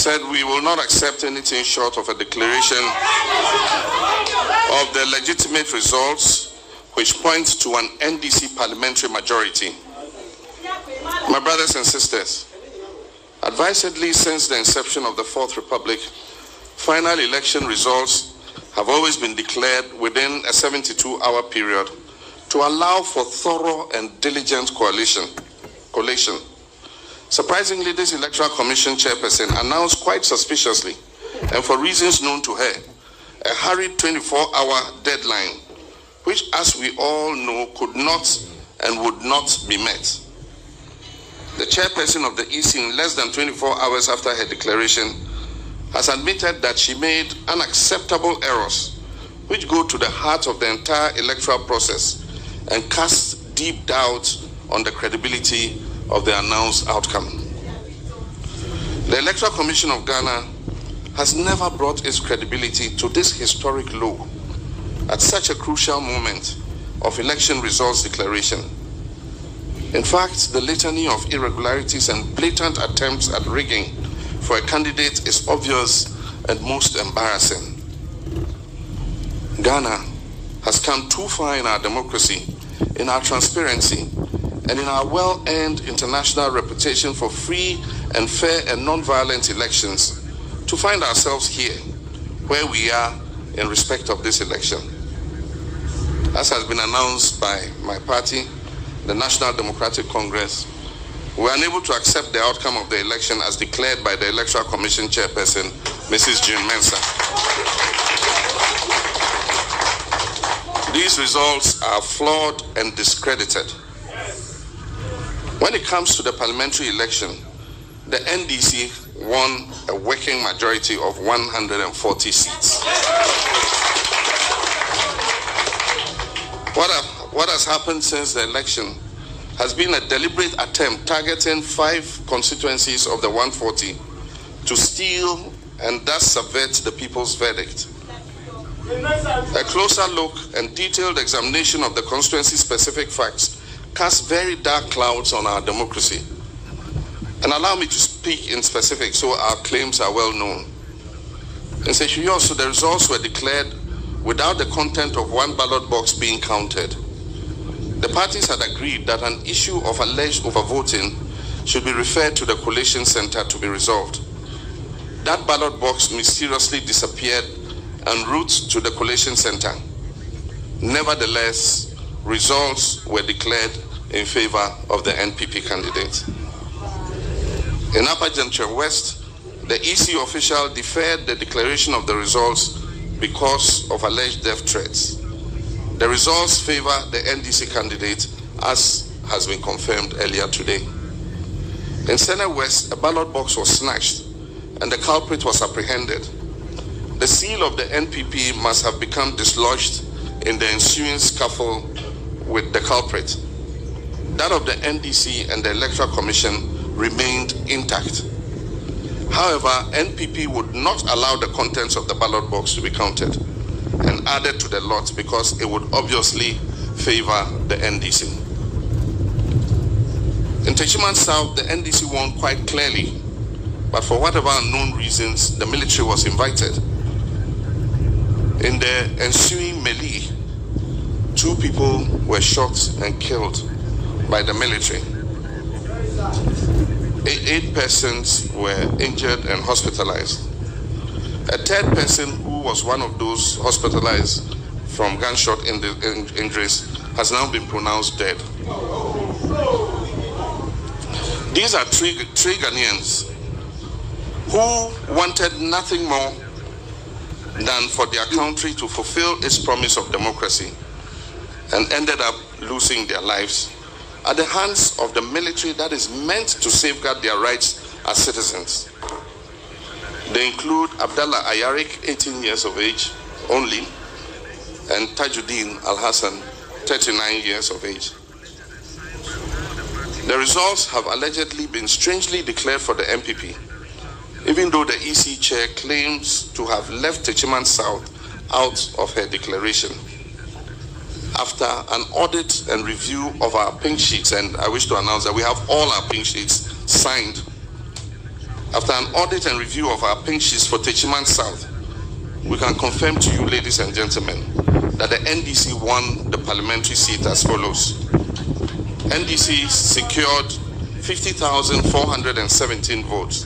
said we will not accept anything short of a declaration of the legitimate results which point to an NDC parliamentary majority. My brothers and sisters, advisedly, since the inception of the Fourth Republic, final election results have always been declared within a 72-hour period to allow for thorough and diligent collation. Surprisingly, this Electoral Commission chairperson announced quite suspiciously, and for reasons known to her, a hurried 24-hour deadline, which, as we all know, could not and would not be met. The chairperson of the EC, in less than 24 hours after her declaration, has admitted that she made unacceptable errors which go to the heart of the entire electoral process and cast deep doubt on the credibility of the announced outcome. The Electoral Commission of Ghana has never brought its credibility to this historic low at such a crucial moment of election results declaration. In fact, the litany of irregularities and blatant attempts at rigging for a candidate is obvious and most embarrassing. Ghana has come too far in our democracy, in our transparency, and in our well-earned international reputation for free and fair and non-violent elections to find ourselves here, where we are in respect of this election. As has been announced by my party, the National Democratic Congress, we are unable to accept the outcome of the election as declared by the Electoral Commission chairperson, Mrs. Jean Mensah. These results are flawed and discredited. When it comes to the parliamentary election, the NDC won a working majority of 140 seats. What has happened since the election has been a deliberate attempt targeting 5 constituencies of the 140 to steal and thus subvert the people's verdict. A closer look and detailed examination of the constituency-specific facts cast very dark clouds on our democracy. And allow me to speak in specific so our claims are well known. In Seychelles, the results were declared without the content of one ballot box being counted. The parties had agreed that an issue of alleged overvoting should be referred to the collation center to be resolved. That ballot box mysteriously disappeared en route to the collation center. Nevertheless, results were declared in favor of the NPP candidate. In Upper Gentry West, the EC official deferred the declaration of the results because of alleged death threats. The results favor the NDC candidate, as has been confirmed earlier today. In Senate West, a ballot box was snatched and the culprit was apprehended. The seal of the NPP must have become dislodged in the ensuing scuffle with the culprit. That of the NDC and the Electoral Commission remained intact. However, NPP would not allow the contents of the ballot box to be counted and added to the lot because it would obviously favor the NDC. In Techiman South, the NDC won quite clearly, but for whatever unknown reasons, the military was invited. In the ensuing melee, 2 people were shot and killed by the military. 8 persons were injured and hospitalized. A 3rd person, who was one of those hospitalized from gunshot injuries, has now been pronounced dead. These are three Ghanaians who wanted nothing more than for their country to fulfill its promise of democracy and ended up losing their lives at the hands of the military that is meant to safeguard their rights as citizens. They include Abdallah Ayarik, 18 years of age only, and Tajuddin Al-Hassan, 39 years of age. The results have allegedly been strangely declared for the MPP, even though the EC chair claims to have left Techiman South out of her declaration. After an audit and review of our pink sheets, and I wish to announce that we have all our pink sheets signed, After an audit and review of our pink sheets for Techiman South, we can confirm to you, ladies and gentlemen, that the NDC won the parliamentary seat as follows. NDC secured 50,417 votes,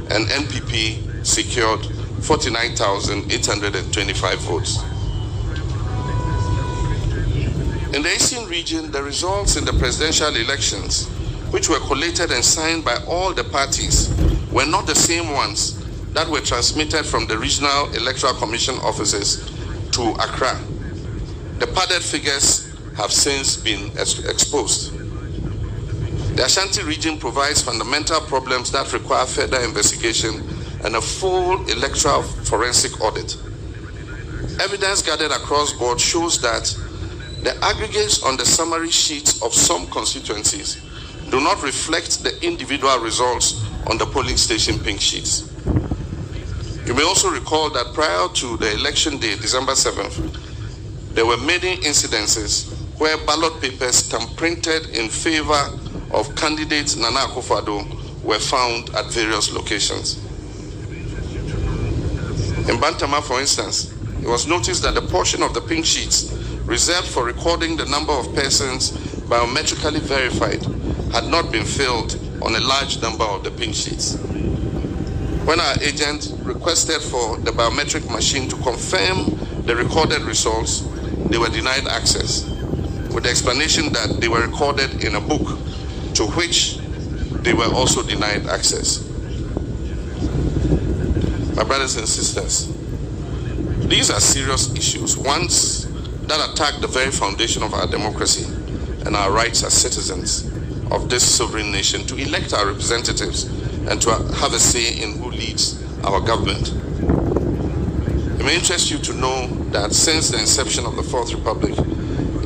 and NPP secured 49,825 votes. In the Eastern region, the results in the presidential elections, which were collated and signed by all the parties, were not the same ones that were transmitted from the regional electoral commission offices to Accra. The padded figures have since been exposed. The Ashanti region provides fundamental problems that require further investigation and a full electoral forensic audit. Evidence gathered across board shows that the aggregates on the summary sheets of some constituencies do not reflect the individual results on the polling station pink sheets. You may also recall that prior to the election day, December 7th, there were many incidences where ballot papers printed in favor of candidate Nana Akufo-Addo were found at various locations. In Bantama, for instance, it was noticed that the portion of the pink sheets reserved for recording the number of persons biometrically verified had not been filled on a large number of the pink sheets. When our agent requested for the biometric machine to confirm the recorded results, they were denied access, with the explanation that they were recorded in a book, to which they were also denied access. My brothers and sisters, these are serious issues, ones that attack the very foundation of our democracy and our rights as citizens of this sovereign nation to elect our representatives and to have a say in who leads our government. It may interest you to know that since the inception of the Fourth Republic,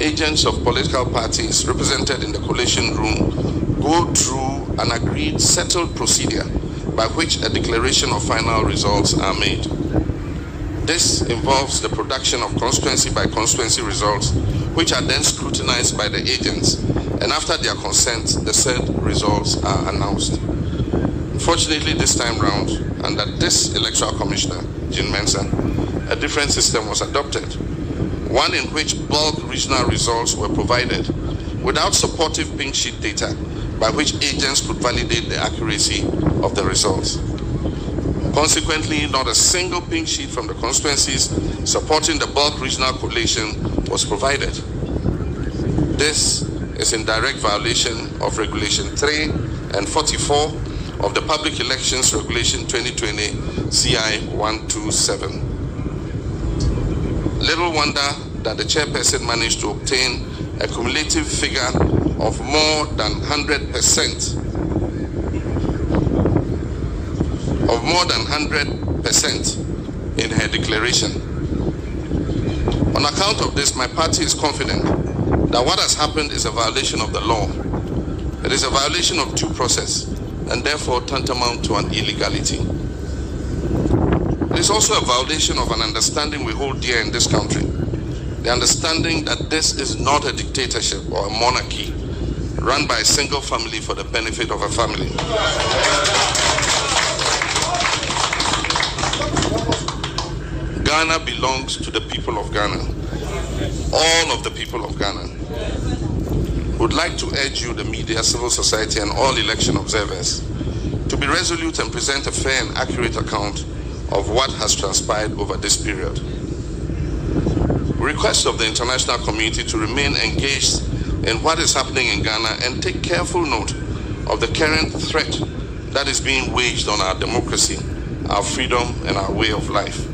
agents of political parties represented in the collation room go through an agreed, settled procedure by which a declaration of final results are made. This involves the production of constituency by constituency results, which are then scrutinized by the agents, and after their consent, the said results are announced. Unfortunately, this time round, under this electoral commissioner, Jean Mensah, a different system was adopted, one in which bulk regional results were provided without supportive pink sheet data by which agents could validate the accuracy of the results. Consequently, not a single pink sheet from the constituencies supporting the bulk regional collation was provided. This is in direct violation of Regulation 3 and 44 of the Public Elections Regulation 2020 CI 127. Little wonder that the chairperson managed to obtain a cumulative figure of more than 100%, in her declaration. On account of this, my party is confident that what has happened is a violation of the law. It is a violation of due process and therefore tantamount to an illegality. It is also a violation of an understanding we hold dear in this country, the understanding that this is not a dictatorship or a monarchy run by a single family for the benefit of a family. Ghana belongs to the people of Ghana, all of the people of Ghana. Would like to urge you, the media, civil society, and all election observers, to be resolute and present a fair and accurate account of what has transpired over this period. We request of the international community to remain engaged in what is happening in Ghana and take careful note of the current threat that is being waged on our democracy, our freedom, and our way of life.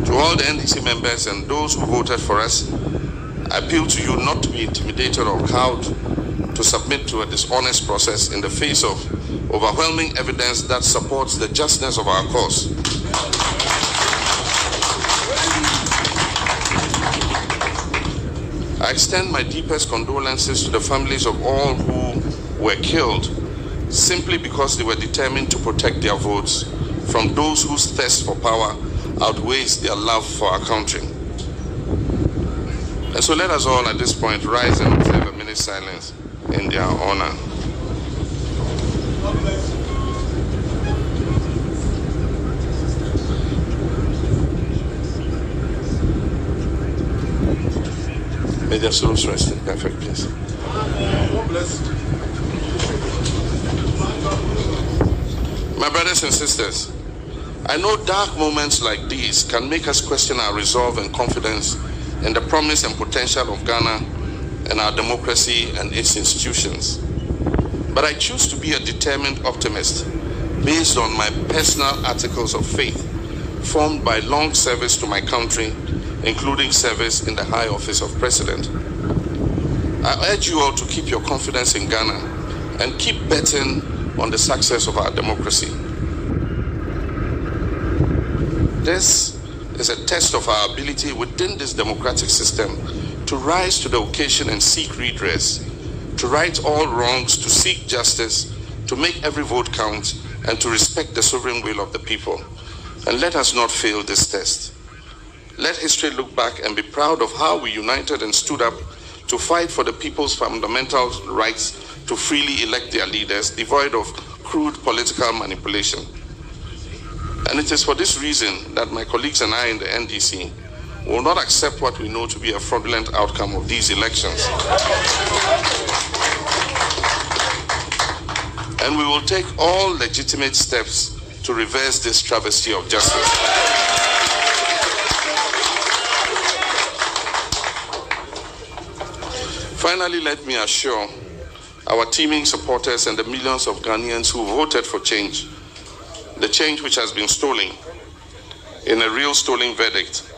To all the NDC members and those who voted for us, I appeal to you not to be intimidated or cowed to submit to a dishonest process in the face of overwhelming evidence that supports the justness of our cause. I extend my deepest condolences to the families of all who were killed simply because they were determined to protect their votes from those whose thirst for power outweighs their love for our country. And so let us all at this point rise and observe a minute's silence in their honor. May their souls rest in perfect peace. My brothers and sisters, I know dark moments like these can make us question our resolve and confidence in the promise and potential of Ghana and our democracy and its institutions. But I choose to be a determined optimist based on my personal articles of faith formed by long service to my country, including service in the high office of president. I urge you all to keep your confidence in Ghana and keep betting on the success of our democracy. This is a test of our ability within this democratic system to rise to the occasion and seek redress, to right all wrongs, to seek justice, to make every vote count, and to respect the sovereign will of the people. And let us not fail this test. Let history look back and be proud of how we united and stood up to fight for the people's fundamental rights to freely elect their leaders, devoid of crude political manipulation. And it is for this reason that my colleagues and I in the NDC will not accept what we know to be a fraudulent outcome of these elections. And we will take all legitimate steps to reverse this travesty of justice. Finally, let me assure our teeming supporters and the millions of Ghanaians who voted for change, the change which has been stolen in a real stolen verdict,